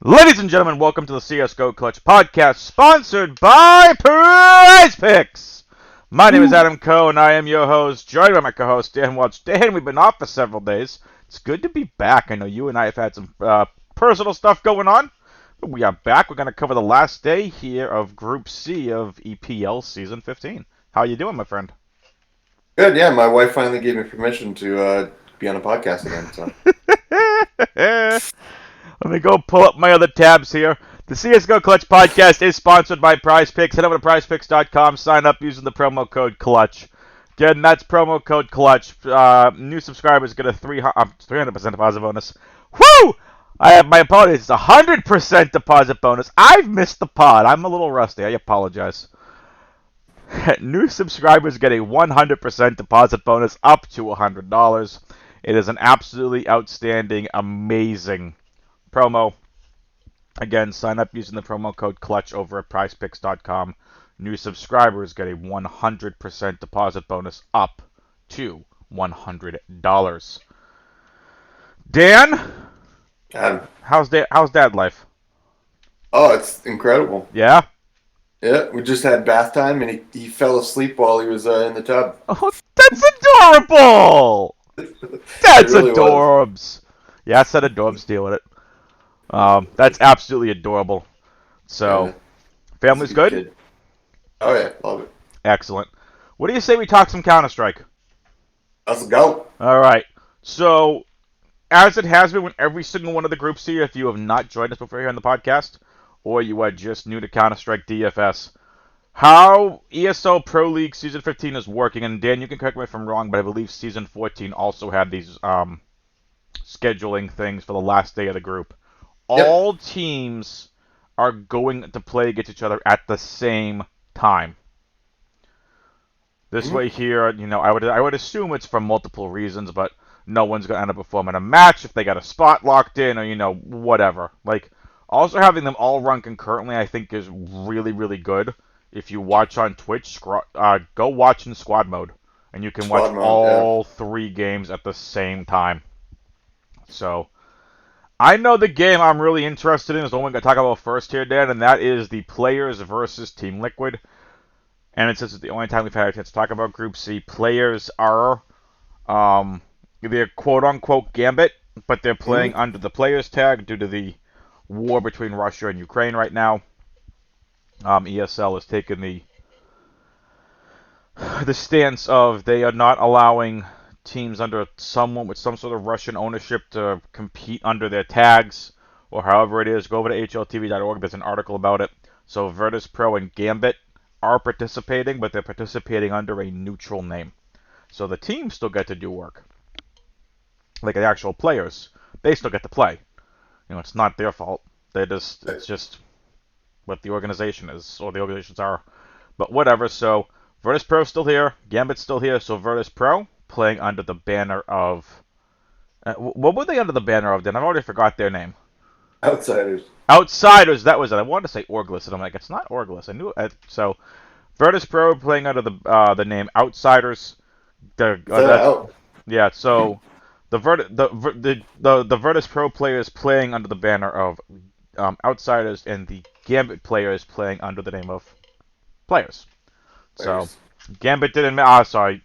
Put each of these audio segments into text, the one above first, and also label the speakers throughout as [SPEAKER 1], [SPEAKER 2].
[SPEAKER 1] Ladies and gentlemen, welcome to the CSGO Clutch podcast, sponsored by Prize Picks. My name is Adam Coe, and I am your host, joined by my co-host, Dan Welch. Dan, we've been off for several days. It's good to be back. I know you and I have had some personal stuff going on, but we are back. We're going to cover the last day here of Group C of EPL Season 15. How you doing, my friend?
[SPEAKER 2] Good, yeah. My wife finally gave me permission to be on a podcast again. So
[SPEAKER 1] Let me go pull up my other tabs here. The CSGO Clutch podcast is sponsored by Prize Picks. Head over to prizepicks.com, sign up using the promo code CLUTCH. Again, that's promo code CLUTCH. New subscribers get a 300% deposit bonus. Woo! I have my apologies. It's a 100% deposit bonus. I've missed the pod. I'm a little rusty. I apologize. New subscribers get a 100% deposit bonus up to $100. It is an absolutely outstanding, amazing promo. Again, sign up using the promo code CLUTCH over at prizepicks.com. New subscribers get a 100% deposit bonus up to $100. Dan,
[SPEAKER 2] um,
[SPEAKER 1] how's dad life?
[SPEAKER 2] oh, it's incredible.
[SPEAKER 1] Yeah?
[SPEAKER 2] Yeah, we just had bath time, and he fell asleep while he was in the tub.
[SPEAKER 1] Oh, that's adorable!
[SPEAKER 2] It
[SPEAKER 1] That's
[SPEAKER 2] really was.
[SPEAKER 1] adorbs. Yeah, I said adorbs, deal with it. That's absolutely adorable.
[SPEAKER 2] Yeah,
[SPEAKER 1] So,
[SPEAKER 2] he's a
[SPEAKER 1] family's
[SPEAKER 2] good
[SPEAKER 1] good?
[SPEAKER 2] kid. Oh yeah, love it.
[SPEAKER 1] Excellent. What do you say we talk some Counter-Strike?
[SPEAKER 2] Let's go.
[SPEAKER 1] All right. So, as it has been with every single one of the groups here, if you have not joined us before here on the podcast, or you are just new to Counter-Strike DFS, how ESL Pro League Season 15 is working, and Dan, you can correct me if I'm wrong, but I believe Season 14 also had these scheduling things for the last day of the group.
[SPEAKER 2] Yep.
[SPEAKER 1] All teams are going to play against each other at the same time. This
[SPEAKER 2] Mhm.
[SPEAKER 1] way here, I would assume it's for multiple reasons, but no one's gonna end up performing a match if they got a spot locked in, or whatever. Like, also having them all run concurrently, I think is really really good. If you watch on Twitch, go watch in squad mode, and you can watch
[SPEAKER 2] Squad mode. Yeah.
[SPEAKER 1] all three games at the same time. So I know the game I'm really interested in is the one we're going to talk about first here, Dan, and that is the Players versus Team Liquid. And since it's the only time we've had a chance to talk about Group C, players are they're quote-unquote Gambit, but they're playing
[SPEAKER 2] Mhm.
[SPEAKER 1] under the Players tag due to the war between Russia and Ukraine right now. ESL has taken the stance of they are not allowing teams under someone with some sort of Russian ownership to compete under their tags, or however it is. Go over to hltv.org. There's an article about it. So Virtus Pro and Gambit are participating, but they're participating under a neutral name. So the teams still get to do work. Like the actual players, they still get to play. It's not their fault. It's just what the organization is, or the organizations are. But whatever, so Virtus Pro's still here, Gambit's still here, so Virtus Pro playing under the banner of... what were they under the banner of then? I've already forgot their name.
[SPEAKER 2] Outsiders.
[SPEAKER 1] Outsiders, that was it. I wanted to say Orglis, and I'm like, it's not Orglis. I knew it. So, Virtus Pro playing under the name Outsiders.
[SPEAKER 2] Is that out?
[SPEAKER 1] Yeah, so the Virtus Pro players playing under the banner of Outsiders, and the Gambit players playing under the name of Players. So,
[SPEAKER 2] Players.
[SPEAKER 1] Gambit didn't. Sorry.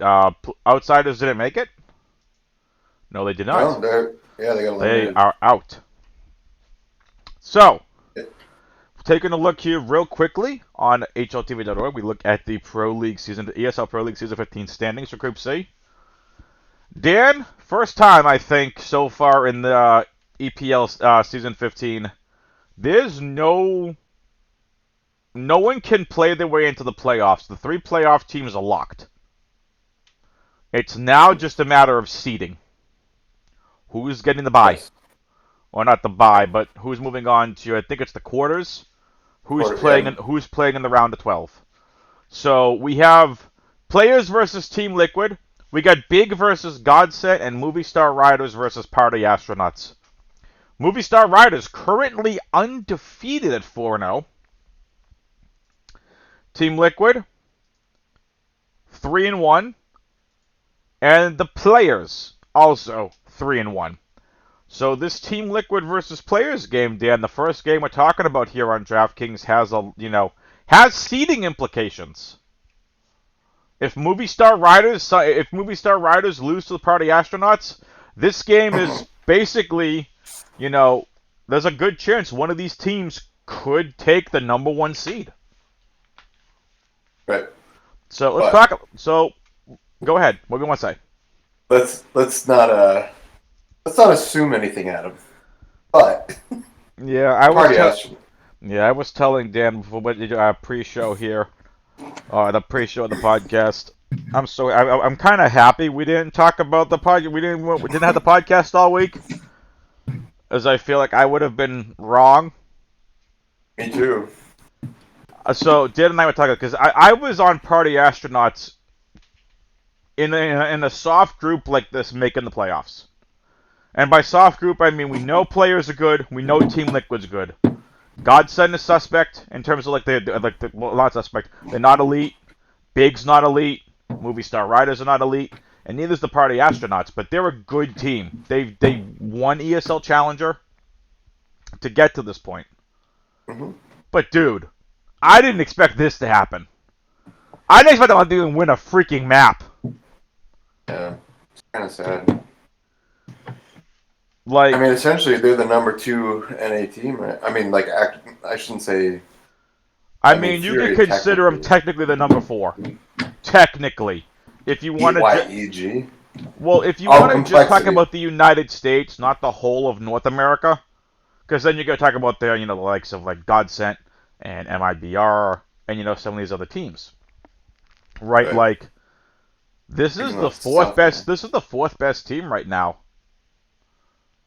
[SPEAKER 1] Outsiders didn't make it. No, they did not.
[SPEAKER 2] No, they got
[SPEAKER 1] They
[SPEAKER 2] eliminated.
[SPEAKER 1] are out. So, taking a look here real quickly on hltv.org, we look at the ESL Pro League Season 15 standings for Group C. Dan, first time I think so far in the EPL Season 15. There's no one can play their way into the playoffs. The three playoff teams are locked. It's now just a matter of seeding. Who's getting the bye?
[SPEAKER 2] Yes.
[SPEAKER 1] Or not the bye, but who's moving on to, I think it's the quarters. Who's
[SPEAKER 2] Quarters,
[SPEAKER 1] playing
[SPEAKER 2] yeah.
[SPEAKER 1] in the round of 12. So we have Players versus Team Liquid. We got Big versus Godset, and Movie Star Riders versus Party Astronauts. Movie Star Riders currently undefeated at 4-0. Team Liquid 3-1. And the Players also 3-1. So this Team Liquid versus Players game, Dan, the first game we're talking about here on DraftKings has seeding implications. If Movie Star Riders lose to the Party Astronauts, this game is basically, there's a good chance one of these teams could take the number 1 seed.
[SPEAKER 2] Right.
[SPEAKER 1] So let's talk. So go ahead. What do you want to say?
[SPEAKER 2] Let's not assume anything, Adam. But
[SPEAKER 1] Yeah, I was telling Dan before pre-show here, the pre-show of the podcast. I'm kind of happy we didn't talk about the podcast. We didn't have the podcast all week, as I feel like I would have been wrong.
[SPEAKER 2] Me too.
[SPEAKER 1] So Dan and I were talking because I was on Party Astronauts in a soft group like this making the playoffs. And by soft group, I mean we know players are good, we know Team Liquid's good. Godsend is suspect in terms of not suspect. They're not elite. Big's not elite. Movie Star Riders are not elite, and neither's the Party Astronauts. But they're a good team. They won ESL Challenger to get to this point.
[SPEAKER 2] Mm-hmm.
[SPEAKER 1] But dude, I didn't expect this to happen. I didn't expect them to even win a freaking map.
[SPEAKER 2] Yeah, it's kind of sad.
[SPEAKER 1] Like,
[SPEAKER 2] I mean, essentially, they're the number 2 NA team. Right? I mean, I shouldn't say.
[SPEAKER 1] I mean, you could consider them technically the number 4. Technically, if you want to.
[SPEAKER 2] EG.
[SPEAKER 1] Well, if you want to just talk about the United States, not the whole of North America, because then you go talk about the likes of like Godsent and MIBR and some of these other teams, right? Like, this is the 4th best. This is the 4th best team right now.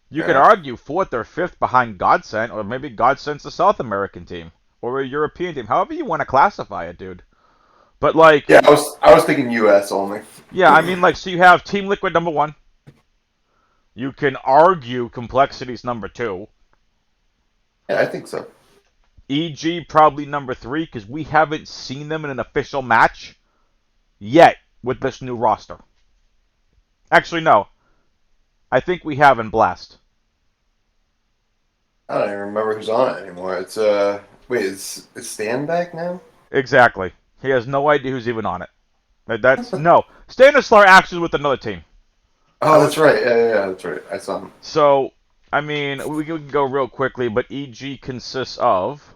[SPEAKER 1] You could argue 4th or 5th behind Godsent, or maybe Godsent's a South American team or a European team. However you want to classify it, dude. But like,
[SPEAKER 2] yeah, I was thinking U.S. only.
[SPEAKER 1] Yeah, I mean, so you have Team Liquid number 1. You can argue Complexity's number 2.
[SPEAKER 2] Yeah, I think so.
[SPEAKER 1] EG probably number 3 because we haven't seen them in an official match yet with this new roster. Actually, no. I think we have in Blast.
[SPEAKER 2] I don't even remember who's on it anymore. It's wait, is Stan back now?
[SPEAKER 1] Exactly. He has no idea who's even on it. No. Stanislav actually with another team.
[SPEAKER 2] Oh, that's right. Yeah, that's right. I saw him.
[SPEAKER 1] So, I mean, we can go real quickly, but EG consists of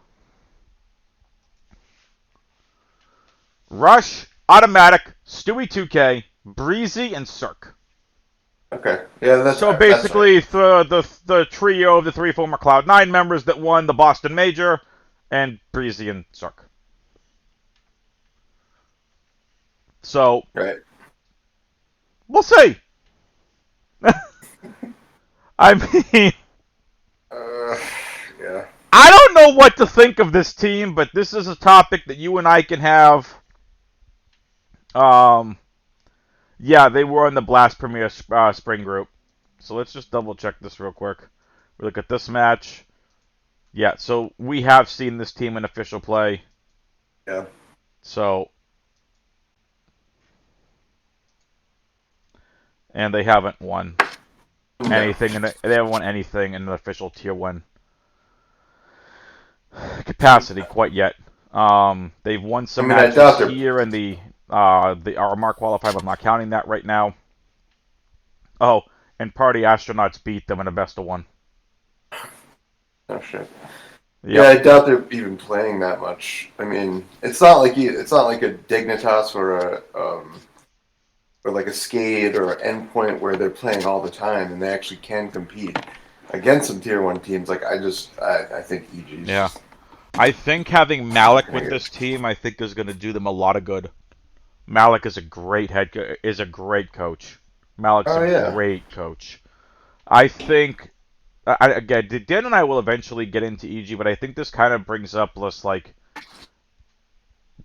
[SPEAKER 1] Rush, Automatic, Stewie 2K, Breezy, and Cirque.
[SPEAKER 2] Okay. Yeah, that's
[SPEAKER 1] so basically that's right. the trio of the 3 former Cloud9 members that won the Boston Major, and Breezy and Cirque. So,
[SPEAKER 2] right.
[SPEAKER 1] We'll see. I mean,
[SPEAKER 2] yeah.
[SPEAKER 1] I don't know what to think of this team, but this is a topic that you and I can have. Yeah, they were in the Blast Premier Spring Group. So let's just double check this real quick. We look at this match. Yeah, so we have seen this team in official play.
[SPEAKER 2] Yeah.
[SPEAKER 1] So, and they haven't won anything. They haven't won anything in an official Tier 1 capacity quite yet. They've won some matches here in the RMR qualifier, but I'm not counting that right now. Oh, and Party Astronauts beat them in a best of 1.
[SPEAKER 2] Oh shit. Yep. Yeah, I doubt they're even playing that much. I mean, it's not like a Dignitas or like a Skate or an Endpoint where they're playing all the time and they actually can compete against some Tier 1 teams. Like I think EG's.
[SPEAKER 1] Yeah. I think having Malik with this team, I think, is going to do them a lot of good. Malik is a great coach. Malik's a great coach. I think, again, Dan and I will eventually get into EG, but I think this kind of brings up less like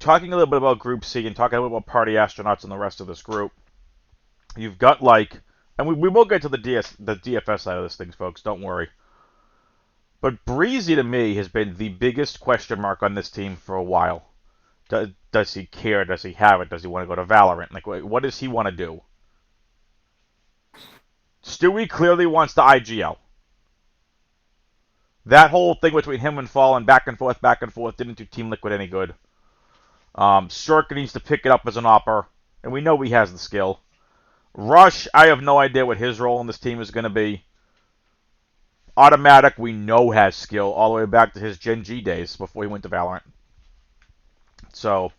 [SPEAKER 1] talking a little bit about Group C and talking a little about Party Astronauts and the rest of this group. You've got and we will get to the DFS side of this thing, folks. Don't worry. But Breezy, to me, has been the biggest question mark on this team for a while. Does he care? Does he have it? Does he want to go to Valorant? Like, what does he want to do? Stewie clearly wants the IGL. That whole thing between him and Fall and back and forth, didn't do Team Liquid any good. Shorka needs to pick it up as an opper, and we know he has the skill. Rush, I have no idea what his role in this team is going to be. Automatic, we know has skill all the way back to his Gen G days before he went to Valorant. So,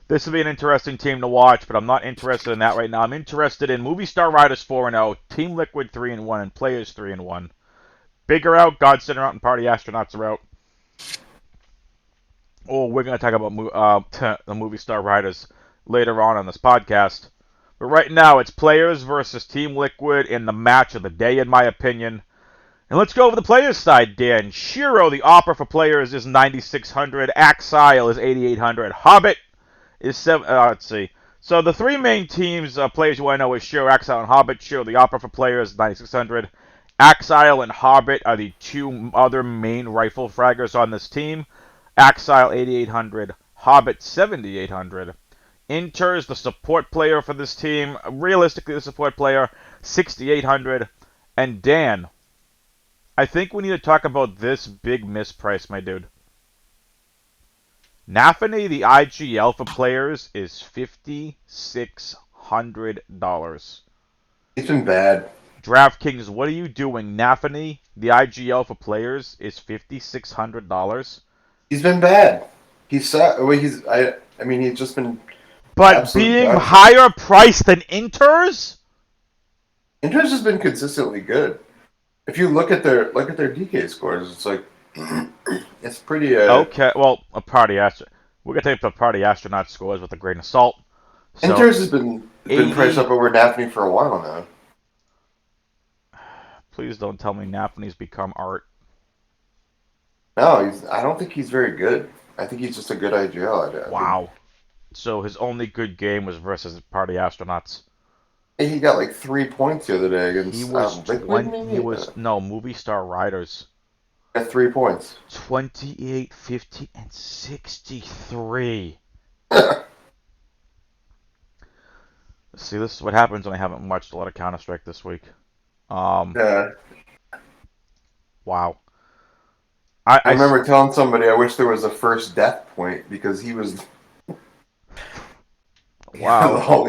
[SPEAKER 1] this will be an interesting team to watch, but I'm not interested in that right now. I'm interested in Movie Star Riders 4-0, Team Liquid 3-1, and Players 3-1. Big are out, Godsend are out, and Party Astronauts are out. Oh, we're going to talk about the Movie Star Riders later on this podcast. But right now, it's Players versus Team Liquid in the match of the day, in my opinion. And let's go over the Players side, Dan. Shiro, the offer for Players, is 9,600. Axile is 8,800. Hobbit is 7. Let's see. So the three main teams, players you want to know is Shiro, Axile, and Hobbit. Shiro, the offer for Players, is 9,600. Axile and Hobbit are the two other main rifle fraggers on this team. Axile 8,800, Hobbit 7,800. Inter is the support player for this team. Realistically, the support player 6,800. And Dan, I think we need to talk about this big misprice, my dude. Nafany, the IGL for Players, is $5,600.
[SPEAKER 2] He's been bad.
[SPEAKER 1] Draftkings, what are you doing? Nafany, the IGL for Players, is $5,600.
[SPEAKER 2] He's been bad. He's I mean, he's just been.
[SPEAKER 1] But being higher priced than Inter's?
[SPEAKER 2] Inter's has been consistently good. If you look at their DK scores, it's like it's pretty.
[SPEAKER 1] Okay, well, we're gonna take the Party Astronaut scores with a grain of salt.
[SPEAKER 2] So, Inter's has been priced up over Nafany for a while now.
[SPEAKER 1] Please don't tell me Nafany's become art.
[SPEAKER 2] No, I don't think he's very good. I think he's just a good IGL.
[SPEAKER 1] Wow. So his only good game was versus Party Astronauts.
[SPEAKER 2] He got like 3 points the other day against.
[SPEAKER 1] Movie Star Riders.
[SPEAKER 2] Got 3 points.
[SPEAKER 1] 28, 50, and 63. See, this is what happens when I haven't watched a lot of Counter-Strike this week.
[SPEAKER 2] Yeah.
[SPEAKER 1] Wow.
[SPEAKER 2] I remember telling somebody I wish there was a first death point because he was.
[SPEAKER 1] Wow.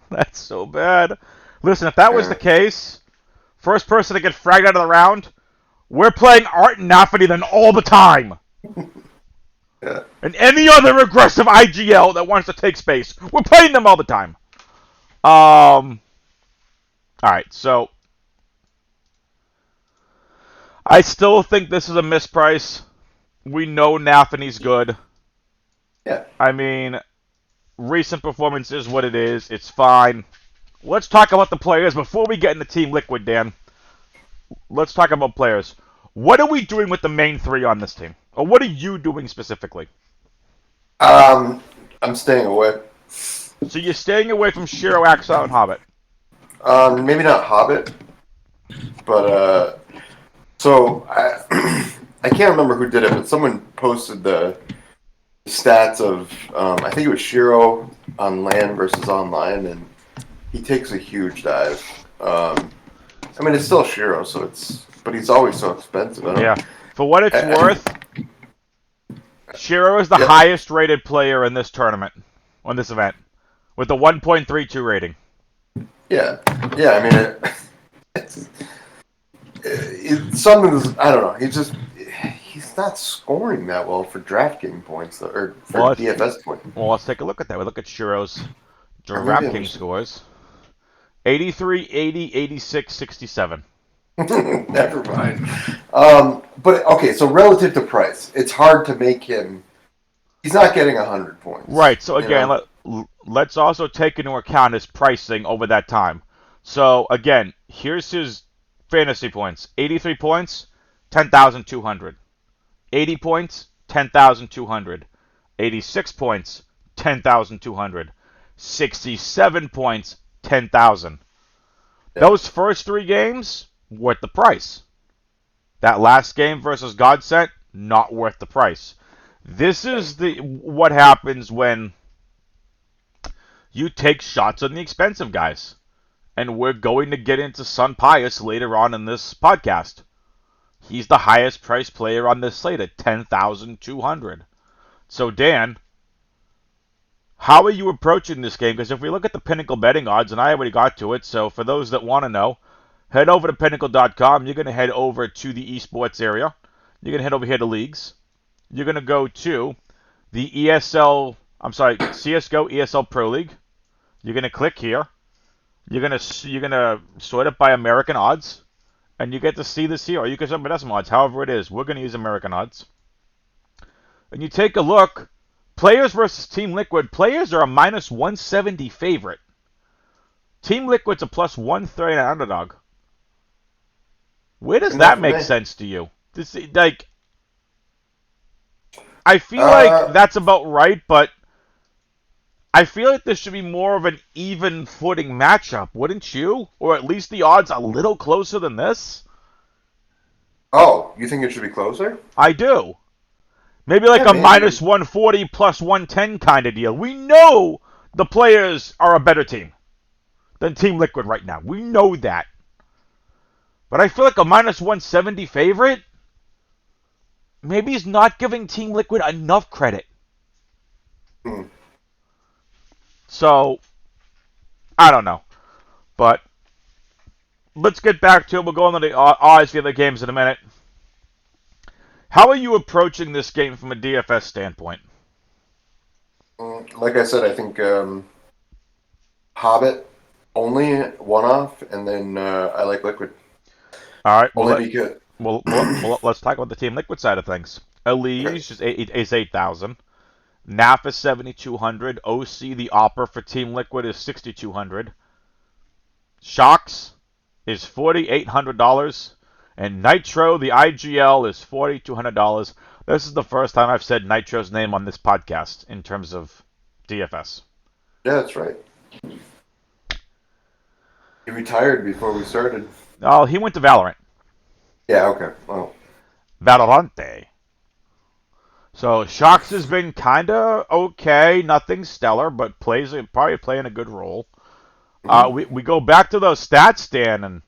[SPEAKER 1] That's so bad. Listen, if that was the case, first person to get fragged out of the round, we're playing Art and Nafany then all the time.
[SPEAKER 2] Yeah.
[SPEAKER 1] And any other aggressive IGL that wants to take space, we're playing them all the time. Alright, so I still think this is a misprice. We know Nafany's good.
[SPEAKER 2] Yeah.
[SPEAKER 1] I mean, recent performance is what it is. It's fine. Let's talk about the players before we get into Team Liquid, Dan. Let's talk about players. What are we doing with the main three on this team? Or what are you doing specifically?
[SPEAKER 2] I'm staying away.
[SPEAKER 1] So you're staying away from Shiro, Axile, and Hobbit?
[SPEAKER 2] Maybe not Hobbit, but so I can't remember who did it, but someone posted the stats of I think it was Shiro on LAN versus online, and he takes a huge dive. I mean, it's still Shiro, but he's always so expensive.
[SPEAKER 1] Yeah. For what it's worth, Shiro is the highest rated player in this tournament, on this event, with a 1.32 rating.
[SPEAKER 2] Yeah. I mean, it's something. I don't know. He's not scoring that well for Draftking points, or for DFS points.
[SPEAKER 1] Well, let's take a look at that. We look at Shiro's Drafting scores. 83, 80, 86, 67.
[SPEAKER 2] Never mind. But, okay, so relative to price, it's hard to make him... He's not getting 100 points.
[SPEAKER 1] Right, so again, let's also take into account his pricing over that time. So, again, here's his fantasy points. 83 points, 10,200. 80 points, 10,200. 86 points, 10,200. 67 points, 10,000. Yeah. Those first three games, worth the price. That last game versus Godsend, not worth the price. This is what happens when you take shots on the expensive guys. And we're going to get into Sun Pius later on in this podcast. He's the highest priced player on this slate at 10,200. So Dan, how are you approaching this game? Because if we look at the Pinnacle betting odds, and I already got to it, so for those that want to know, head over to pinnacle.com. You're going to head over to the esports area. You're going to head over here to leagues. You're going to go to the CSGO ESL Pro League. You're going to click here. You're gonna sort it by American odds, and you get to see this here. Or you can sort by decimal odds, however it is. We're going to use American odds. And you take a look. Players versus Team Liquid. Players are a minus 170 favorite. Team Liquid's a plus 130 underdog. Where does that make sense to you? I feel like that's about right, but I feel like this should be more of an even footing matchup, wouldn't you? Or at least the odds a little closer than this?
[SPEAKER 2] Oh, you think it should be closer?
[SPEAKER 1] I do. Maybe like a minus 140 plus 110 kind of deal. We know the players are a better team than Team Liquid right now. We know that. But I feel like a minus 170 favorite, maybe he's not giving Team Liquid enough credit. So, I don't know. But let's get back to it. We'll go on to the odds for the other games in a minute. How are you approaching this game from a DFS standpoint?
[SPEAKER 2] Like I said, I think Hobbit only one-off, and then I like Liquid.
[SPEAKER 1] All right. Let's talk about the Team Liquid side of things. Elige is 8,000. NAF is 7,200. OC, the Opera for Team Liquid, is 6,200. Shocks is $4,800. And Nitro, the IGL, is $4,200. This is the first time I've said Nitro's name on this podcast in terms of DFS.
[SPEAKER 2] Yeah, that's right. He retired before we started.
[SPEAKER 1] Oh, he went to Valorant.
[SPEAKER 2] Yeah, okay. Well,
[SPEAKER 1] Valorante. So Shocks has been kind of okay, nothing stellar, but probably playing a good role. We go back to those stats, Dan, and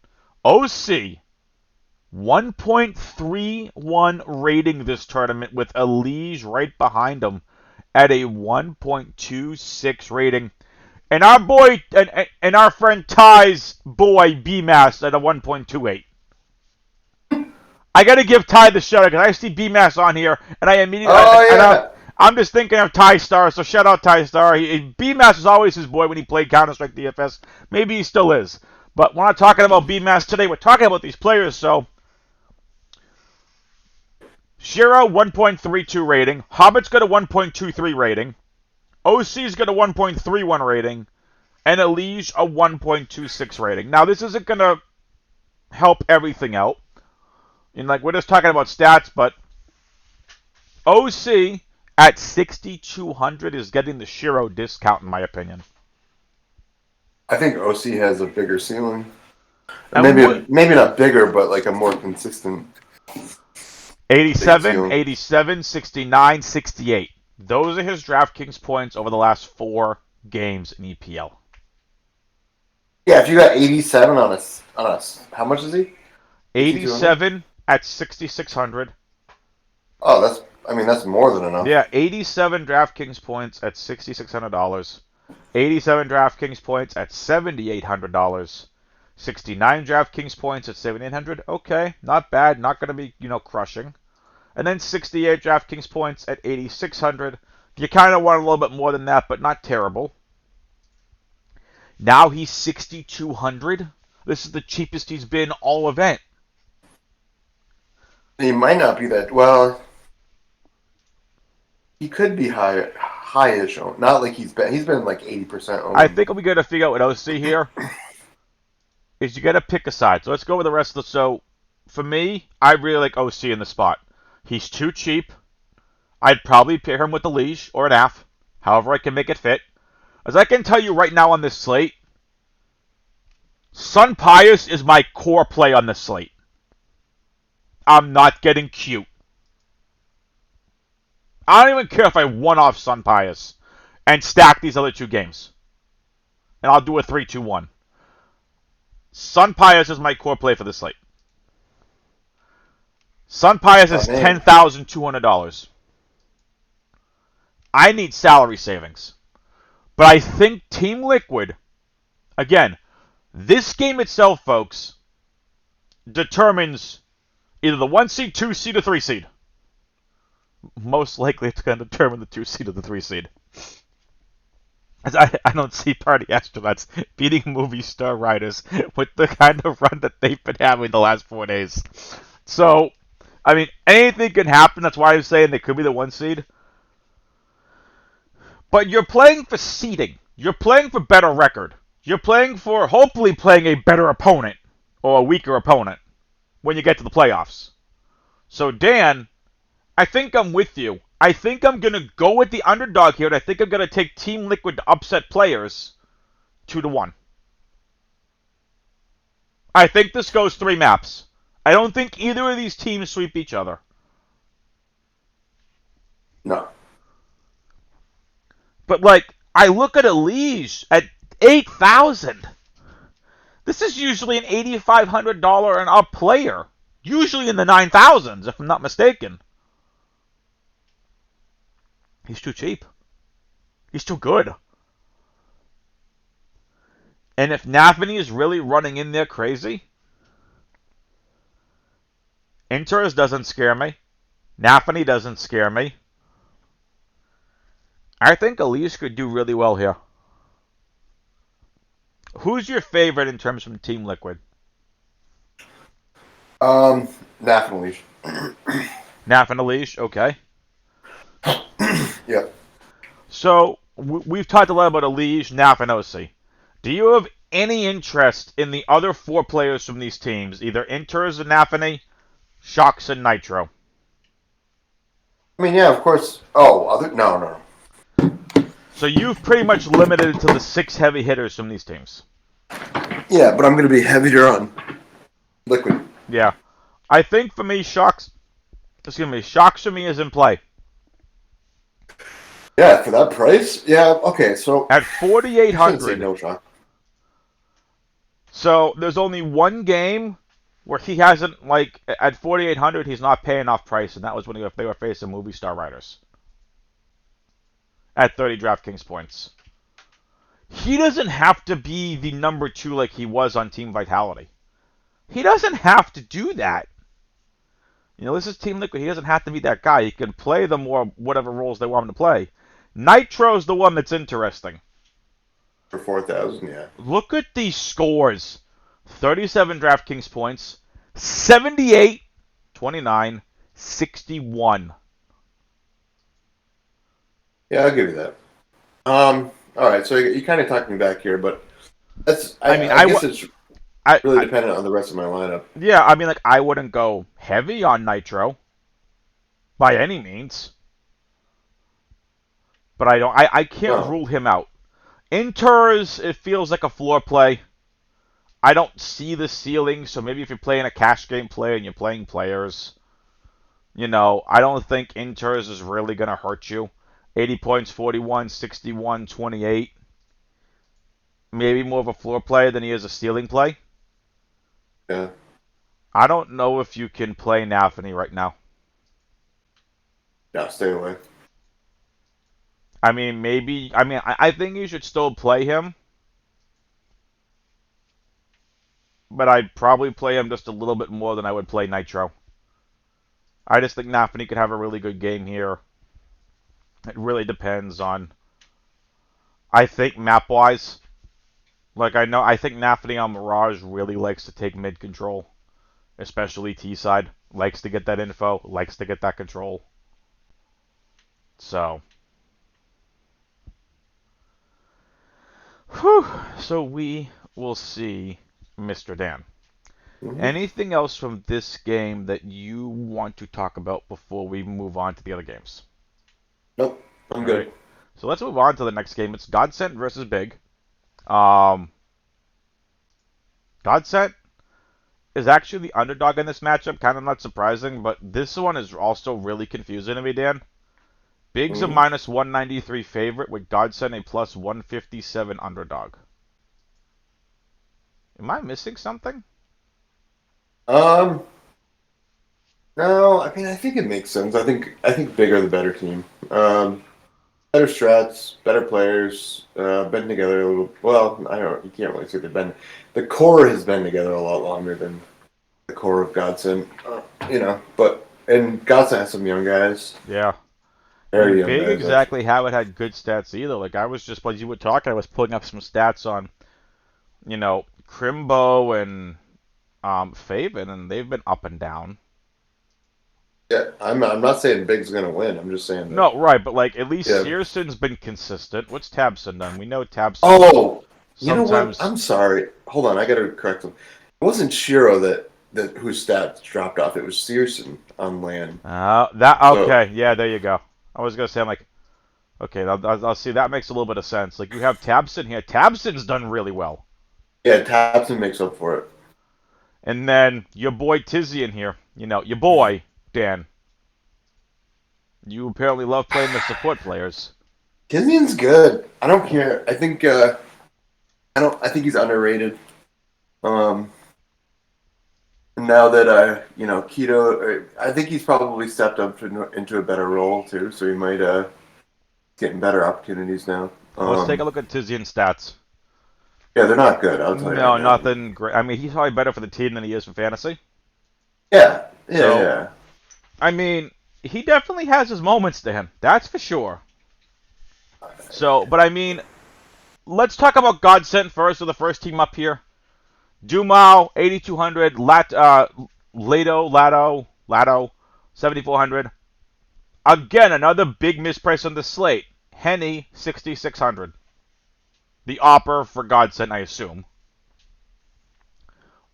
[SPEAKER 1] OC 1.31 rating this tournament with Elige right behind him at a 1.26 rating. And our boy and our friend Ty's boy BMass at a 1.28. I gotta give Ty the shout out because I see BMass on here and I immediately I'm just thinking of Ty Star, so shout out Ty Star. BMass was always his boy when he played Counter-Strike DFS. Maybe he still is. But we're not talking about BMass today, we're talking about these players, so Shiro, 1.32 rating. Hobbit's got a 1.23 rating. OC's got a 1.31 rating. And Elige, a 1.26 rating. Now, this isn't going to help everything out. And we're just talking about stats, but OC at 6,200 is getting the Shiro discount, in my opinion.
[SPEAKER 2] I think OC has a bigger ceiling. Maybe not bigger, but like a more consistent.
[SPEAKER 1] 87, 87, 69, 68. Those are his Draftkings points over the last 4 games in EPL.
[SPEAKER 2] Yeah, if you got 87 on us, how much is he?
[SPEAKER 1] 87 at 6,600.
[SPEAKER 2] Oh, that's more than enough.
[SPEAKER 1] Yeah, 87 Draftkings points at $6,600. 87 Draftkings points at $7,800. 69 Draftkings points at $7,800. Okay, not bad. Not going to be, crushing. And then 68 Draftkings points at $8,600. You kind of want a little bit more than that, but not terrible. Now he's 6,200. This is the cheapest he's been all event.
[SPEAKER 2] He might not be that well. He could be high-ish. Not like he's been like 80% owned.
[SPEAKER 1] I think we got to figure out what OC here is you got to pick a side. So let's go with the rest of the. So for me, I really like OC in the spot. He's too cheap. I'd probably pair him with a Elige or an AF. However I can make it fit. As I can tell you right now on this slate, Sun Pius is my core play on this slate. I'm not getting cute. I don't even care if I one off Sun Pius and stack these other 2 games. And I'll do a 3-2-1. Sun Pius is my core play for this slate. Sun Pius
[SPEAKER 2] Oh,
[SPEAKER 1] is
[SPEAKER 2] man.
[SPEAKER 1] $10,200. I need salary savings. But I think Team Liquid, again, this game itself, folks, determines either the 1 seed, 2 seed, or 3 seed. Most likely it's going to determine the 2 seed or the 3 seed. As I don't see Party Astronauts beating movie star writers with the kind of run that they've been having the last 4 days. So, I mean, anything can happen. That's why I'm saying they could be the 1 seed. But you're playing for seeding. You're playing for better record. You're playing for hopefully playing a better opponent or a weaker opponent when you get to the playoffs. So, Dan, I think I'm with you. I think I'm going to go with the underdog here, and I think I'm going to take Team Liquid to upset players 2-1. I think this goes 3 maps. I don't think either of these teams sweep each other.
[SPEAKER 2] No.
[SPEAKER 1] But, like, I look at Elige at 8,000. This is usually an $8,500 and up player. Usually in the 9,000s, if I'm not mistaken. He's too cheap. He's too good. And if Nafany is really running in there crazy, Inters doesn't scare me. Nafany doesn't scare me. I think Elise could do really well here. Who's your favorite in terms from Team Liquid?
[SPEAKER 2] Definitely.
[SPEAKER 1] Naf and Elise, okay.
[SPEAKER 2] Yep.
[SPEAKER 1] So, we've talked a lot about Elise, Naf, and OC. Do you have any interest in the other 4 players from these teams, either Inters and Nafany, Shocks and Nitro?
[SPEAKER 2] I mean, yeah, of course. Oh, no.
[SPEAKER 1] So you've pretty much limited it to the 6 heavy hitters from these teams.
[SPEAKER 2] Yeah, but I'm going to be heavier on Liquid.
[SPEAKER 1] Yeah. I think for me, Shocks for me is in play.
[SPEAKER 2] Yeah, for that price? Yeah, okay, so...
[SPEAKER 1] At 4,800.
[SPEAKER 2] No shock.
[SPEAKER 1] So there's only one game where he hasn't, like, at 4,800, he's not paying off price, and that was when they were facing movie star writers. At 30 Draftkings points. He doesn't have to be the number 2 like he was on Team Vitality. He doesn't have to do that. You know, this is Team Liquid. He doesn't have to be that guy. He can play the more whatever roles they want him to play. Nitro's the one that's interesting.
[SPEAKER 2] For 4,000, yeah.
[SPEAKER 1] Look at these scores. 37 DraftKings points. 78, 29, 61.
[SPEAKER 2] Yeah, I'll give you that. All right, so you kind of talked me back here, but that's... I guess it's really dependent on the rest of my lineup.
[SPEAKER 1] Yeah, I mean, like, I wouldn't go heavy on Nitro. By any means. But I can't rule him out. Inters, it feels like a floor play. I don't see the ceiling, so maybe if you're playing a cash game play and you're playing players, you know, I don't think Inters is really going to hurt you. 80 points, 41, 61, 28. Maybe more of a floor play than he is a ceiling play.
[SPEAKER 2] Yeah.
[SPEAKER 1] I don't know if you can play Nafany right now.
[SPEAKER 2] No, stay away.
[SPEAKER 1] I mean, maybe... I think you should still play him. But I'd probably play him just a little bit more than I would play Nitro. I just think Nafany could have a really good game here. It really depends on... I think map-wise... Like, I think Nafany on Mirage really likes to take mid-control. Especially T-side. Likes to get that info. Likes to get that control. So... Whew. So we will see, Mr. Dan. Mm-hmm. Anything else from this game that you want to talk about before we move on to the other games?
[SPEAKER 2] Nope, I'm good.
[SPEAKER 1] Right. So let's move on to the next game. It's Godsent versus Big. Godsent is actually the underdog in this matchup. Kind of not surprising, but this one is also really confusing to me, Dan. Big's a minus 193 favorite with Godsent a plus 157 underdog. Am I missing something?
[SPEAKER 2] No, I mean I think it makes sense. I think bigger the better team. Better strats, better players, been together a little. Well, I don't. You can't really say they've been. The core has been together a lot longer than the core of Godson. But and Godson has some young guys,
[SPEAKER 1] Yeah.
[SPEAKER 2] very
[SPEAKER 1] And
[SPEAKER 2] young
[SPEAKER 1] Big
[SPEAKER 2] guys actually.
[SPEAKER 1] exactly haven't had good stats either. Like I was just, while you were talking, I was pulling up some stats on, Crimbo and Faven, and they've been up and down.
[SPEAKER 2] Yeah, I'm not saying Big's gonna win. I'm just saying that.
[SPEAKER 1] No, right, but like at least
[SPEAKER 2] Yeah.
[SPEAKER 1] Searson's been consistent. What's Tabson done? We know Tabson
[SPEAKER 2] Oh, you know what?
[SPEAKER 1] sometimes.
[SPEAKER 2] I'm sorry. Hold on, I gotta correct him. It wasn't Shiro that whose stats dropped off. It was Searson on land.
[SPEAKER 1] That
[SPEAKER 2] So
[SPEAKER 1] okay, yeah, there you go. I was gonna say, I'm like, okay, I'll see. That makes a little bit of sense. Like you have Tabson here. Tabson's done really well,
[SPEAKER 2] yeah, Tapson makes up for it.
[SPEAKER 1] and then your boy Tizian here. Your boy Dan. You apparently love playing the support players.
[SPEAKER 2] Kisnian's good. I don't care. I think he's underrated. Um, now that Keto, I think he's probably stepped up into a better role too. So he might getting better opportunities now.
[SPEAKER 1] Let's take a look at Tizian's stats.
[SPEAKER 2] Yeah, they're not good. I'll tell you right
[SPEAKER 1] No,
[SPEAKER 2] now.
[SPEAKER 1] nothing great. I mean, he's probably better for the team than he is for fantasy.
[SPEAKER 2] Yeah, yeah,
[SPEAKER 1] So,
[SPEAKER 2] yeah.
[SPEAKER 1] I mean, he definitely has his moments to him. That's for sure. So, but I mean, let's talk about Godsent first, with the first team up here. Dumao, 8,200. Lado, 7,400. Again, another big misprice on the slate. Henny, 6,600. The opper for Godsent, I assume.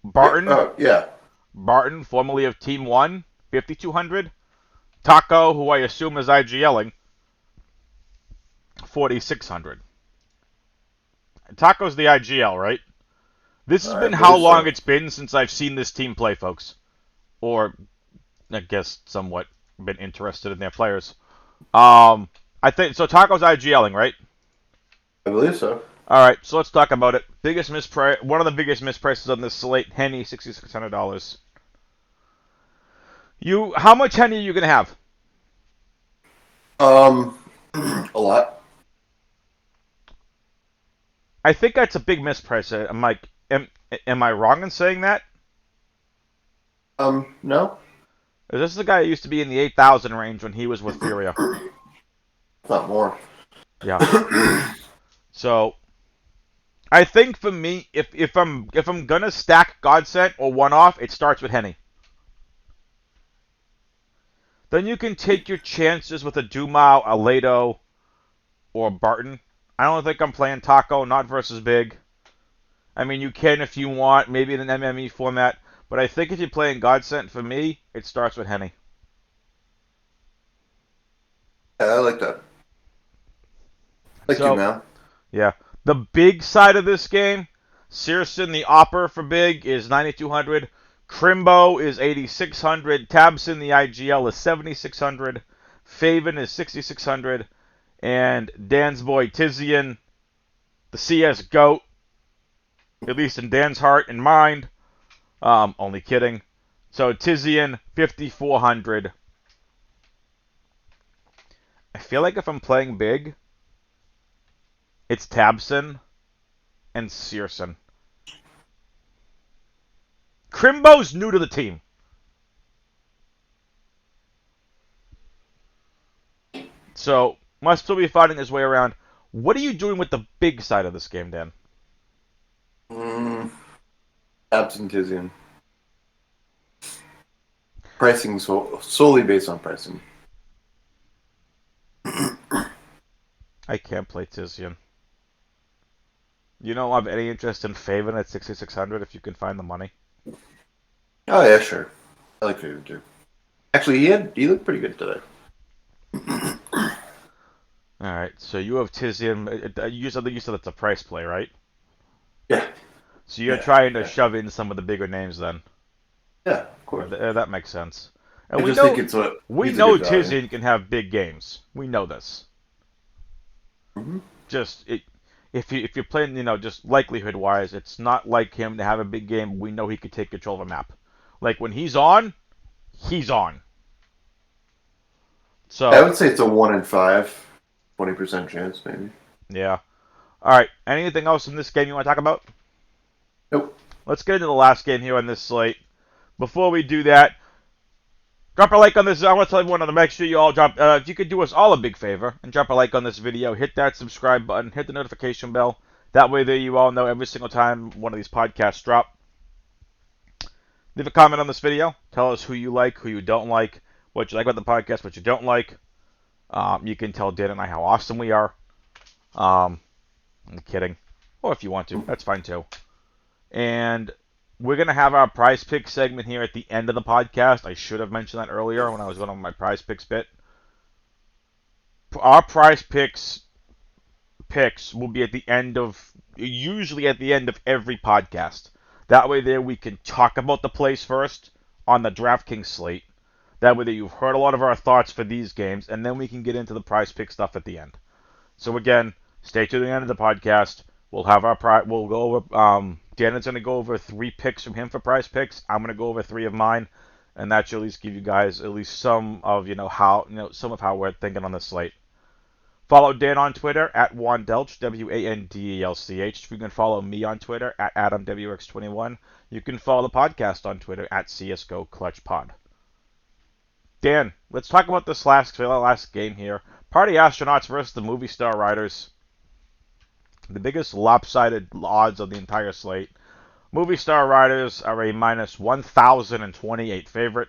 [SPEAKER 2] Yeah.
[SPEAKER 1] Barton,
[SPEAKER 2] Yeah.
[SPEAKER 1] formerly of Team 1, 5,200. Taco, who I assume is IGLing, 4,600. Taco's the IGL, right? This has
[SPEAKER 2] I
[SPEAKER 1] been how
[SPEAKER 2] believe
[SPEAKER 1] long
[SPEAKER 2] so.
[SPEAKER 1] it's been since I've seen this team play, folks. Or, I guess, somewhat been interested in their players. I think, so Taco's IGLing, right?
[SPEAKER 2] I believe so.
[SPEAKER 1] Alright, so let's talk about it. One of the biggest misprices on this slate, Henny, $6,600. How much Henny are you going to have?
[SPEAKER 2] Um, a lot.
[SPEAKER 1] I think that's a big misprice. I'm like, am I wrong in saying that?
[SPEAKER 2] No,
[SPEAKER 1] This is a guy who used to be in the 8,000 range when he was with Furia.
[SPEAKER 2] not more.
[SPEAKER 1] Yeah. So I think for me, if I'm gonna stack Godsent or one off, it starts with Henny. Then you can take your chances with a Dumao, a Lado, or a Barton. I don't think I'm playing Taco, not versus Big. I mean, you can if you want, maybe in an MME format, but I think if you're playing Godsent, for me, it starts with Henny.
[SPEAKER 2] Yeah, I like that. Thank you,
[SPEAKER 1] So,
[SPEAKER 2] man.
[SPEAKER 1] yeah. The big side of this game, Searson, the opper for Big, is 9,200. Crimbo is 8,600. Tabson, the IGL, is 7,600. Faven is 6,600. And Dan's boy Tizian, the CS GOAT, at least in Dan's heart and mind. Only kidding. So Tizian, 5,400. I feel like if I'm playing Big, it's Tabson and Searson. Crimbo's new to the team. So, must still be finding his way around. What are you doing with the big side of this game, Dan?
[SPEAKER 2] Mm, Absenteeism. Pricing solely based on pricing.
[SPEAKER 1] I can't play Tizian. You don't have any interest in Faven at 6,600 if you can find the money?
[SPEAKER 2] Oh yeah, sure. I like Favorite too. Actually, he looked pretty good today.
[SPEAKER 1] Alright, so you have Tizian. You said that's a price play, right?
[SPEAKER 2] Yeah,
[SPEAKER 1] So you're
[SPEAKER 2] yeah,
[SPEAKER 1] trying to
[SPEAKER 2] yeah,
[SPEAKER 1] shove in some of the bigger names then.
[SPEAKER 2] yeah. Of course.
[SPEAKER 1] That makes sense. And
[SPEAKER 2] I
[SPEAKER 1] we
[SPEAKER 2] just think
[SPEAKER 1] know
[SPEAKER 2] he's a good value.
[SPEAKER 1] Tizian can have big games. We know this.
[SPEAKER 2] Mm-hmm.
[SPEAKER 1] Just if you're playing, just likelihood wise, it's not like him to have a big game. We know he could take control of a map. Like when he's on, he's on.
[SPEAKER 2] I
[SPEAKER 1] So,
[SPEAKER 2] would say it's a 1 in 5, 20% chance, maybe.
[SPEAKER 1] yeah. All right. Anything else in this game you want to talk about?
[SPEAKER 2] Nope.
[SPEAKER 1] Let's get into the last game here on this slate. Before we do that, drop a like on this. I want to tell everyone to make sure you all drop. If you could do us all a big favor and drop a like on this video, hit that subscribe button, hit the notification bell. That way, there you all know every single time one of these podcasts drop. Leave a comment on this video. Tell us who you like, who you don't like, what you like about the podcast, what you don't like. You can tell Dan and I how awesome we are. I'm kidding. Or if you want to, that's fine too. And we're going to have our prize pick segment here at the end of the podcast. I should have mentioned that earlier when I was going on my prize picks bit. Our prize picks will be at the end of, usually at the end of every podcast. That way there we can talk about the plays first on the Draftkings slate. That way that you've heard a lot of our thoughts for these games, and then we can get into the prize pick stuff at the end. So again, stay to the end of the podcast. We'll have we'll go over, Dan's going to go over 3 picks from him for prize picks. I'm going to go over 3 of mine, and that should at least give you guys at least some of, some of how we're thinking on the slate. Follow Dan on Twitter at Wandelch, WANDELCH. You can follow me on Twitter at AdamWX21. You can follow the podcast on Twitter at CSGO Clutch Pod. Dan, let's talk about this last game here. Party Astronauts versus the Movie Star Riders. The biggest lopsided odds of the entire slate. Movie Star Riders are a minus 1,028 favorite.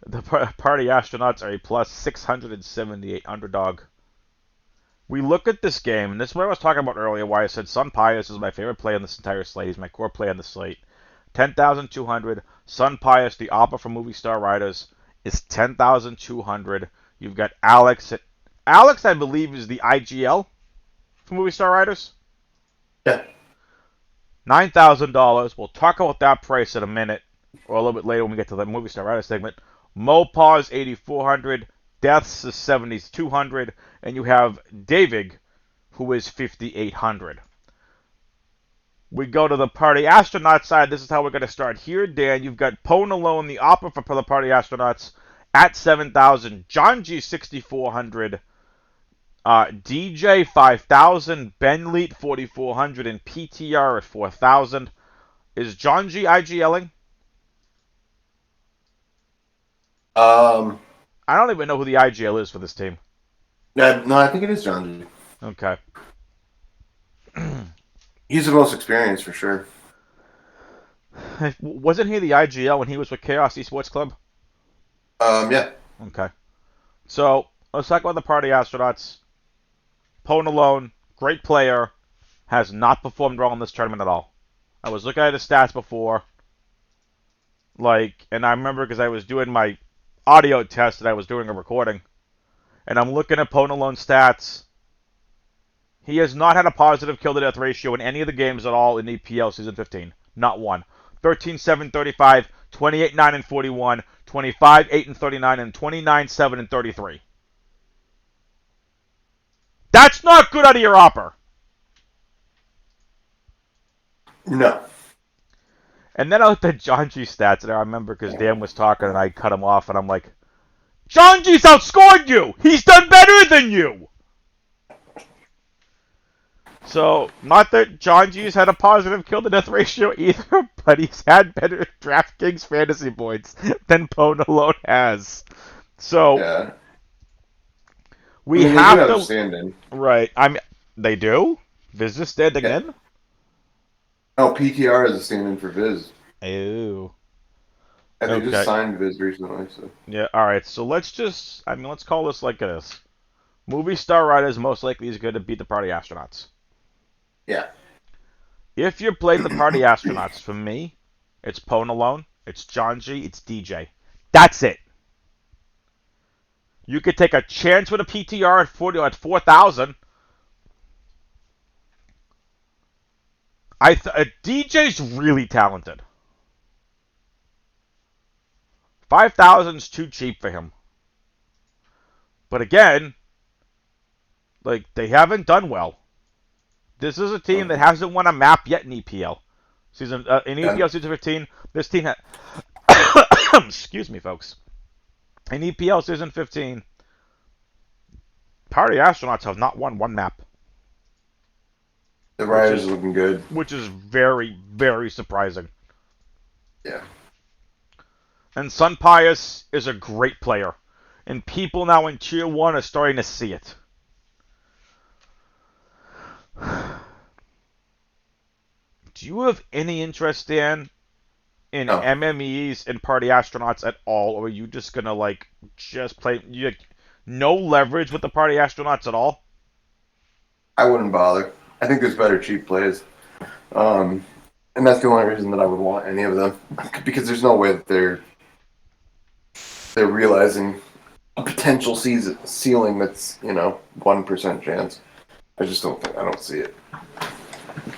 [SPEAKER 1] The Party Astronauts are a plus 678 underdog. We look at this game, and this is what I was talking about earlier, why I said Sun Pius is my favorite play on this entire slate. He's my core play on the slate. 10,200. Sun Pius, the oppa from Movie Star Riders, is 10,200. You've got Alex. Alex, I believe, is the IGL for Movie Star Riders.
[SPEAKER 2] Yeah.
[SPEAKER 1] $9,000. We'll talk about that price in a minute, or a little bit later when we get to the Movie Star Riders segment. Mopaw's 8,400. Deaths is 7,200. And you have David, who is 5,800. We go to the Party Astronaut side. This is how we're going to start here, Dan. You've got Pone Alone, the opera for the Party Astronauts, at 7,000. John G, 6,400. DJ, 5,000. Ben Leet, 4,400. And PTR at 4,000. Is John G IGLing? I don't even know who the IGL is for this team.
[SPEAKER 2] No, I think it is John G.
[SPEAKER 1] Okay.
[SPEAKER 2] He's the most experienced for sure.
[SPEAKER 1] Wasn't he the IGL when he was with Chaos Esports Club?
[SPEAKER 2] Yeah.
[SPEAKER 1] Okay. So, let's talk about the Party Astronauts. Pone Alone, great player, has not performed well in this tournament at all. I was looking at his stats before. And I remember because I was doing my audio test and I was doing a recording. And I'm looking at Pone Alone's stats. He has not had a positive kill-to-death ratio in any of the games at all in EPL Season 15. Not one. 13-7, 35, 28-9 and 41, 25-8 and 39, and 29-7 and 33. That's not good out of your opper.
[SPEAKER 2] No.
[SPEAKER 1] And then I looked at John G stats, and I remember because Dan was talking and I cut him off, and I'm like, John G's outscored you! He's done better than you! So, not that John G's had a positive kill-to-death ratio either, but he's had better Draftkings fantasy points than Pone Alone has. So,
[SPEAKER 2] yeah.
[SPEAKER 1] we have
[SPEAKER 2] they do
[SPEAKER 1] to...
[SPEAKER 2] have stand-in.
[SPEAKER 1] Right. They do? Viz is standing in?
[SPEAKER 2] Oh, PTR is a stand-in for Viz.
[SPEAKER 1] Ew.
[SPEAKER 2] And they just signed Viz recently, so...
[SPEAKER 1] Yeah, alright, so let's call this like this. Movie Star Riders most likely is going to beat the Party Astronauts.
[SPEAKER 2] Yeah.
[SPEAKER 1] If you played the Party Astronauts, for me, it's Pone Alone, it's John G, it's DJ. That's it. You could take a chance with a PTR at 4,000. DJ's really talented. 5,000's too cheap for him. But again, they haven't done well. This is a team that hasn't won a map yet in EPL. In EPL Season 15, this team had... Excuse me, folks. In EPL Season 15, Party Astronauts have not won one map.
[SPEAKER 2] The Riders are looking good.
[SPEAKER 1] Which is very, very surprising.
[SPEAKER 2] Yeah.
[SPEAKER 1] And Sun Pius is a great player. And people now in Tier 1 are starting to see it. Do you have any interest, Dan, in MMEs and Party Astronauts at all? Or are you just going to, just play... no leverage with the Party Astronauts at all?
[SPEAKER 2] I wouldn't bother. I think there's better cheap plays. And that's the only reason that I would want any of them. Because there's no way that they're realizing a potential ceiling that's, 1% chance. I don't see it.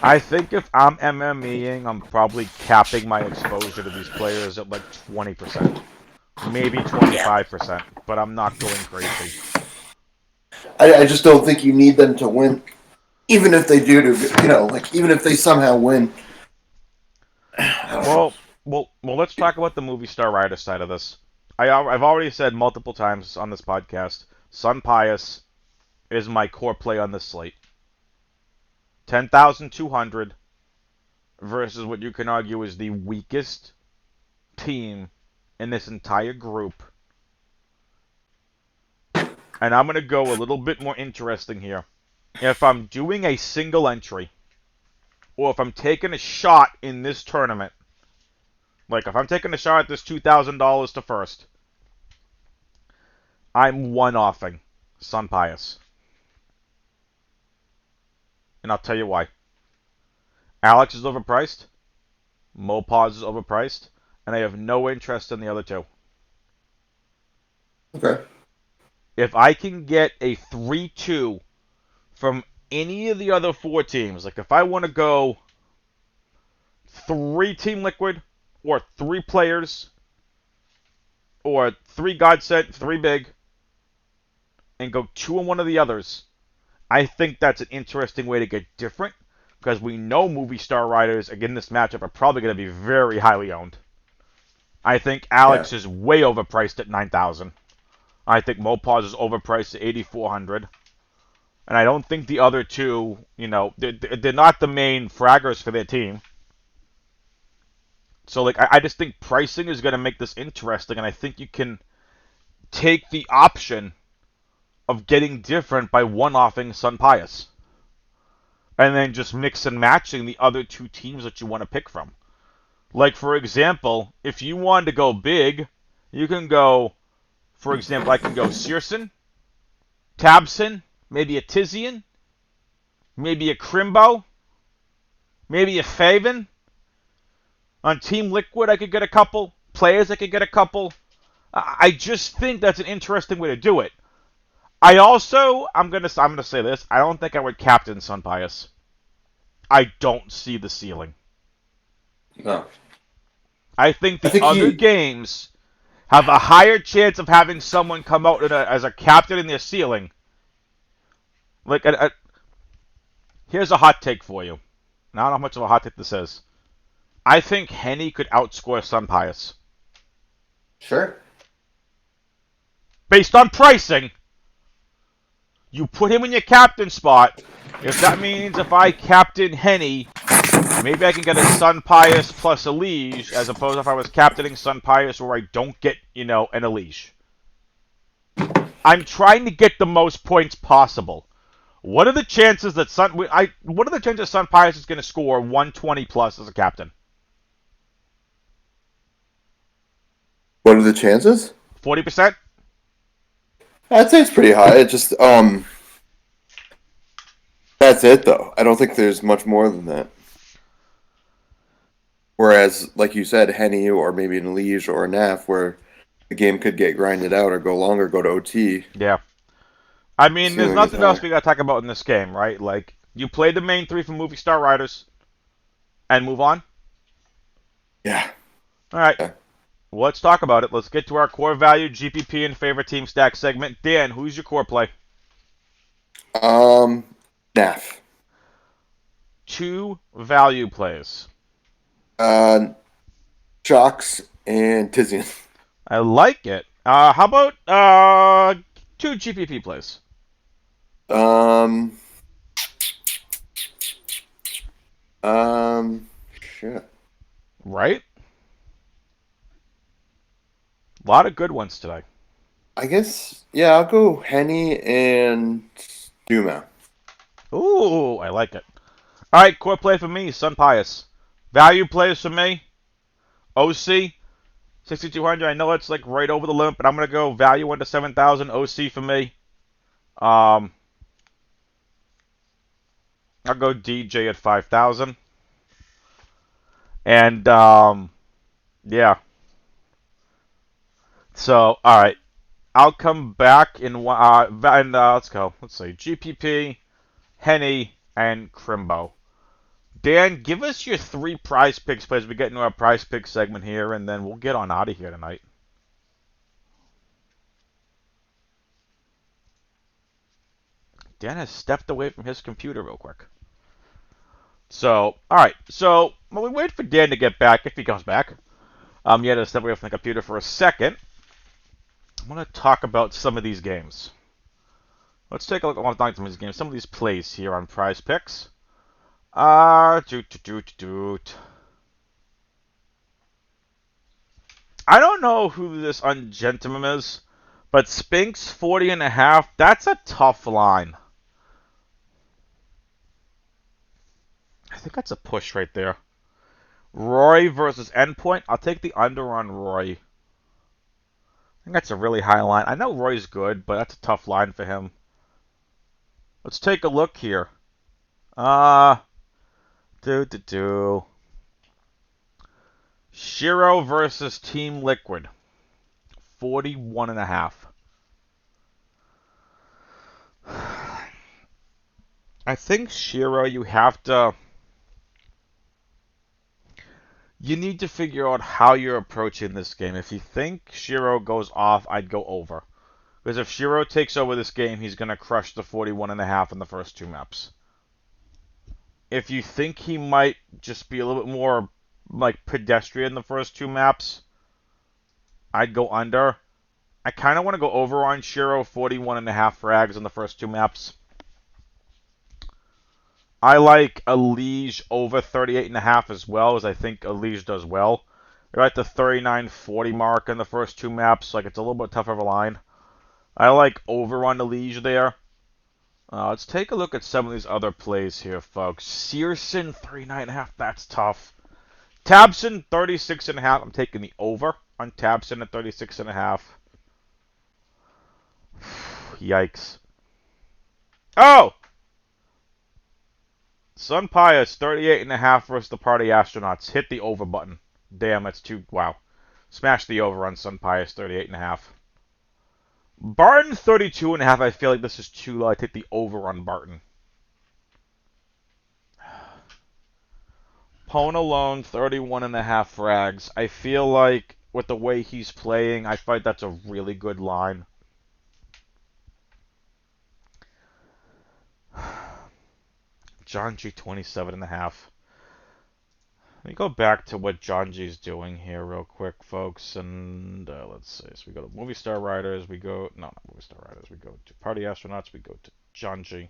[SPEAKER 1] I think if I'm MMEing, I'm probably capping my exposure to these players at 20%. Maybe 25%, but I'm not going crazy.
[SPEAKER 2] I just don't think you need them to win. Even if they do, even if they somehow win.
[SPEAKER 1] Well, let's talk about the movie star rider side of this. I've already said multiple times on this podcast, Sun Pius is my core play on this slate. 10,200 versus what you can argue is the weakest team in this entire group. And I'm going to go a little bit more interesting here. If I'm doing a single entry, or if I'm taking a shot in this tournament, if I'm taking a shot at this $2,000 to first, I'm one-offing Sun Pius. And I'll tell you why. Alex is overpriced. Mopaz is overpriced. And I have no interest in the other two.
[SPEAKER 2] Okay.
[SPEAKER 1] If I can get a 3-2 from any of the other four teams, if I want to go 3 Team Liquid, or 3 players, or 3 Godsent, 3 big, and go 2 on one of the others, I think that's an interesting way to get different, because we know movie star riders, again, this matchup, are probably going to be very highly owned. I think Alex is way overpriced at 9,000. I think Mopaz is overpriced at 8,400. And I don't think the other two, they're not the main fraggers for their team. So, I just think pricing is going to make this interesting, and I think you can take the option of getting different by one-offing Sun Pius. And then just mix and matching the other two teams that you want to pick from. For example, if you wanted to go big, you can go, for example, I can go Searson, Tabson, maybe a Tizian, maybe a Crimbo, maybe a Faven. On Team Liquid, I could get a couple. Players, I could get a couple. I just think that's an interesting way to do it. I'm gonna say this. I don't think I would captain Sun Pius. I don't see the ceiling.
[SPEAKER 2] No.
[SPEAKER 1] I think the other games have a higher chance of having someone come out as a captain in their ceiling. Here's a hot take for you. Now, I don't know how much of a hot take this is. I think Henny could outscore Sun Pius.
[SPEAKER 2] Sure.
[SPEAKER 1] Based on pricing, you put him in your captain spot. If that means if I captain Henny, maybe I can get a Sun Pius plus a Liege, as opposed to if I was captaining Sun Pius where I don't get, an Elige. I'm trying to get the most points possible. What are the chances that Sun Pius is going to score 120 plus as a captain?
[SPEAKER 2] What are the chances?
[SPEAKER 1] 40%?
[SPEAKER 2] I'd say it's pretty high. It just that's it though. I don't think there's much more than that. Whereas, like you said, Henny or maybe an Liege or a NAF, where the game could get grinded out or go longer, go to OT.
[SPEAKER 1] Yeah. I mean, there's nothing else we got to talk about in this game, right? You play the main 3 from Movie Star Riders and move on?
[SPEAKER 2] Yeah.
[SPEAKER 1] All right.
[SPEAKER 2] Yeah.
[SPEAKER 1] Well, let's talk about it. Let's get to our core value, GPP, and favorite team stack segment. Dan, who's your core play?
[SPEAKER 2] NAF.
[SPEAKER 1] 2 value plays.
[SPEAKER 2] Shocks and Tizian.
[SPEAKER 1] I like it. How about two GPP plays?
[SPEAKER 2] Um, shit.
[SPEAKER 1] Right? A lot of good ones today.
[SPEAKER 2] I guess, yeah, I'll go Henny and Duma.
[SPEAKER 1] Ooh, I like it. All right, core play for me, Sun Pius. Value plays for me, OC, 6,200. I know it's like right over the limit, but I'm going to go value under 7,000, OC for me. Um, I'll go DJ at 5,000. And, yeah. So, all right. I'll come back in and let's go. Let's see. GPP, Henny, and Crimbo. Dan, give us your three prize picks, please. We get into our prize pick segment here, and then we'll get on out of here tonight. Dan has stepped away from his computer real quick. So, all right. So, while we wait for Dan to get back, if he comes back, you had to step away from the computer for a second. I'm going to talk about some of these games. Let's take a look at some of these games, some of these plays here on prize picks. Doot. I don't know who this ungentleman is, but Spinks 40.5, that's a tough line. I think that's a push right there. Roy versus Endpoint. I'll take the under on Roy. I think that's a really high line. I know Roy's good, but that's a tough line for him. Let's take a look here. Shiro versus Team Liquid. 41.5. I think Shiro, you need to figure out how you're approaching this game. If you think Shiro goes off, I'd go over. Because if Shiro takes over this game, he's going to crush the 41.5 in the first two maps. If you think he might just be a little bit more like pedestrian in the first two maps, I'd go under. I kind of want to go over on Shiro, 41.5 frags in the first two maps. I like Elige over 38.5 as well, as I think Elige does well. They're at the 39-40 mark in the first two maps, like it's a little bit tougher of a line. I like over on Elige there. Let's take a look at some of these other plays here, folks. Searson 39.5, that's tough. Tabson 36.5, I'm taking the over on Tabson at 36.5. Yikes. Oh! Sun Pius, 38.5 versus the Party Astronauts. Hit the over button. Damn, that's too... Wow. Smash the over on Sun Pius, 38.5. Barton, 32.5. I feel like this is too low. I take the over on Barton. Pone alone, 31.5 frags. I feel like with the way he's playing, I find that's a really good line. John G, 27.5. Let me go back to what John G's doing here real quick, folks, and let's see. So we go to Movie Star Riders, we go... No, not Movie Star Riders. We go to Party Astronauts, we go to John G.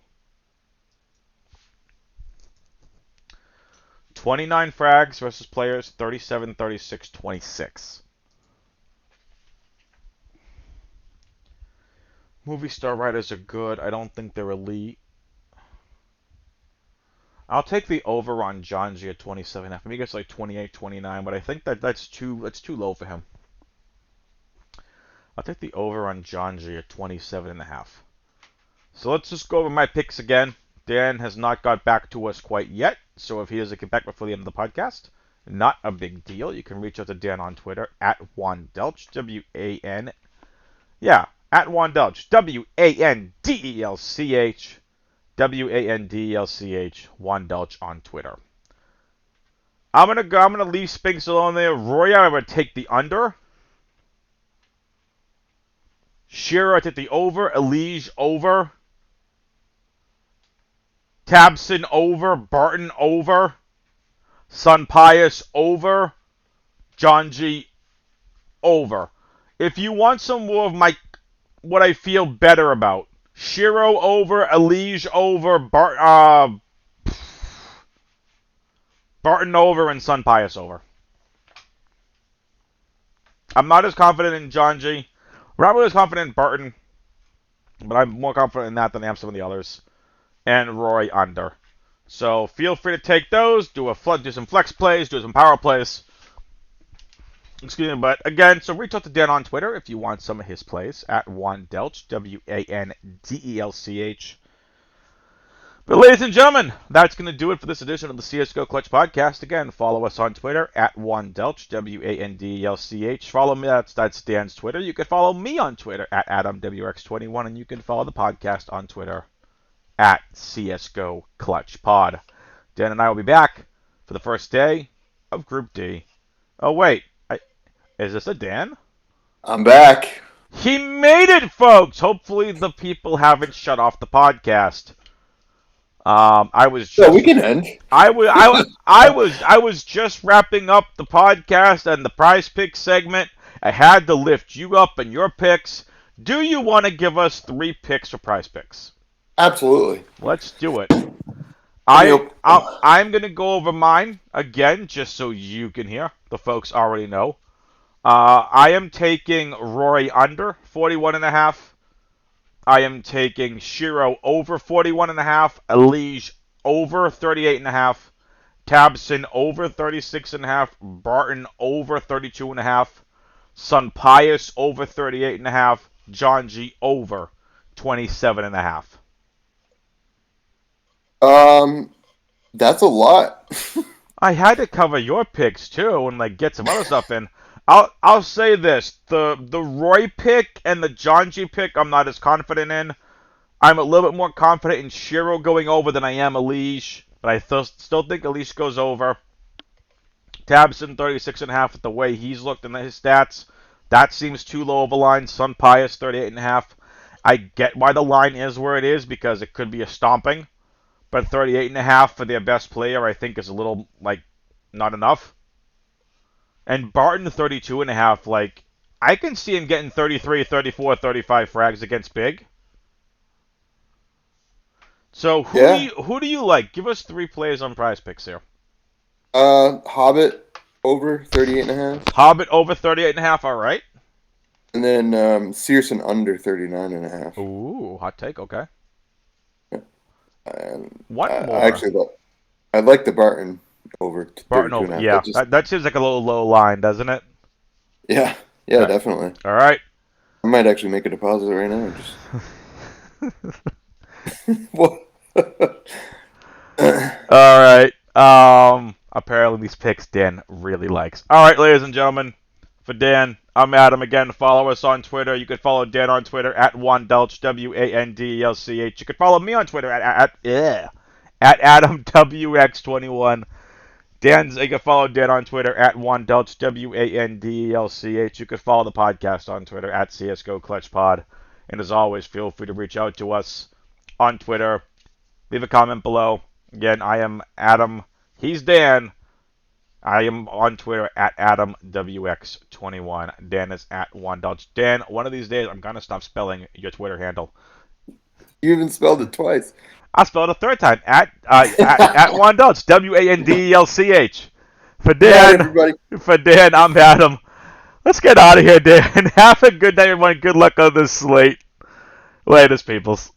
[SPEAKER 1] 29 frags versus players, 37, 36, 26. Movie Star Riders are good. I don't think they're elite. I'll take the over on John G at 27. For me, it's like 28, 29, but I think that's too low for him. I'll take the over on John G at 27.5. So let's just go over my picks again. Dan has not got back to us quite yet, so if he doesn't get back before the end of the podcast, not a big deal. You can reach out to Dan on Twitter at WanDelch, W-A-N. Yeah, at WanDelch, W-A-N-D-E-L-C-H. WANDLCH, WanDelch on Twitter. I'm gonna leave Spinks alone there. Roy, I'm gonna take the under. Shiro, I take the over. Elige over. Tabson over. Barton over. Sun Pius over. John G over. if you want some more of what I feel better about, Shiro over, Elige over, Barton over, and Sun Pius over. I'm not as confident in John G. I'm not really as confident in Barton, but I'm more confident in that than I am some of the others. And Roy under. So feel free to take those, do some flex plays, do some power plays. Excuse me, but again, so reach out to Dan on Twitter if you want some of his plays at Wandelch, WANDELCH. But ladies and gentlemen, that's going to do it for this edition of the CSGO Clutch Podcast. Again, follow us on Twitter at Wandelch, WANDELCH. Follow me, that's Dan's Twitter. You can follow me on Twitter at AdamWX21, and you can follow the podcast on Twitter at CSGO Clutch Pod. Dan and I will be back for the first day of Group D. Oh, wait. Is this a Dan?
[SPEAKER 2] I'm back.
[SPEAKER 1] He made it, folks! Hopefully the people haven't shut off the podcast. I was just...
[SPEAKER 2] So we can end.
[SPEAKER 1] I was just wrapping up the podcast and the prize pick segment. I had to lift you up and your picks. Do you want to give us 3 picks for prize picks?
[SPEAKER 2] Absolutely.
[SPEAKER 1] Let's do it. I'm going to go over mine again, just so you can hear. The folks already know. I am taking Roy under 41.5. I am taking Shiro over 41.5. Elige over 38.5. Tabson over 36.5. Barton over 32.5. Sun Pius over 38.5. John G over 27.5.
[SPEAKER 2] That's a lot.
[SPEAKER 1] I had to cover your picks too and get some other stuff in. I'll say this: the Roy pick and the John G pick, I'm not as confident in. I'm a little bit more confident in Shiro going over than I am Elige, but I still think Elige goes over. Tabson 36.5 with the way he's looked in his stats, that seems too low of a line. Sun Pius 38.5. I get why the line is where it is because it could be a stomping, but 38.5 for their best player I think is a little not enough. And Barton 32.5, I can see him getting 33, 34, 35 frags against Big. So who do you like? Give us 3 players on prize picks here.
[SPEAKER 2] Hobbit over 38.5.
[SPEAKER 1] Hobbit over 38.5, all right.
[SPEAKER 2] And then Searson under 39.5.
[SPEAKER 1] Ooh, hot take, okay.
[SPEAKER 2] And
[SPEAKER 1] One more.
[SPEAKER 2] I like the Barton over.
[SPEAKER 1] Barton over, yeah. That seems like a little low line, doesn't it?
[SPEAKER 2] Yeah, right. Definitely.
[SPEAKER 1] All right.
[SPEAKER 2] I might actually make a deposit right now. What?
[SPEAKER 1] All right. Apparently these picks Dan really likes. All right, ladies and gentlemen. For Dan, I'm Adam. Again, follow us on Twitter. You can follow Dan on Twitter at Wandelch, WANDELCH. You can follow me on Twitter at AdamWX21. You can follow Dan on Twitter at Wandelch, WANDELCH. You can follow the podcast on Twitter at CSGO Clutch Pod. And as always, feel free to reach out to us on Twitter. Leave a comment below. Again, I am Adam. He's Dan. I am on Twitter at AdamWX21. Dan is at Wandelch. Dan, one of these days I'm going to stop spelling your Twitter handle.
[SPEAKER 2] You even spelled it twice.
[SPEAKER 1] I spelled it a third time. At Wandelch. WANDELCH. For Dan, I'm Adam. Let's get out of here, Dan. Have a good day, everyone. Good luck on this slate. Latest, peoples.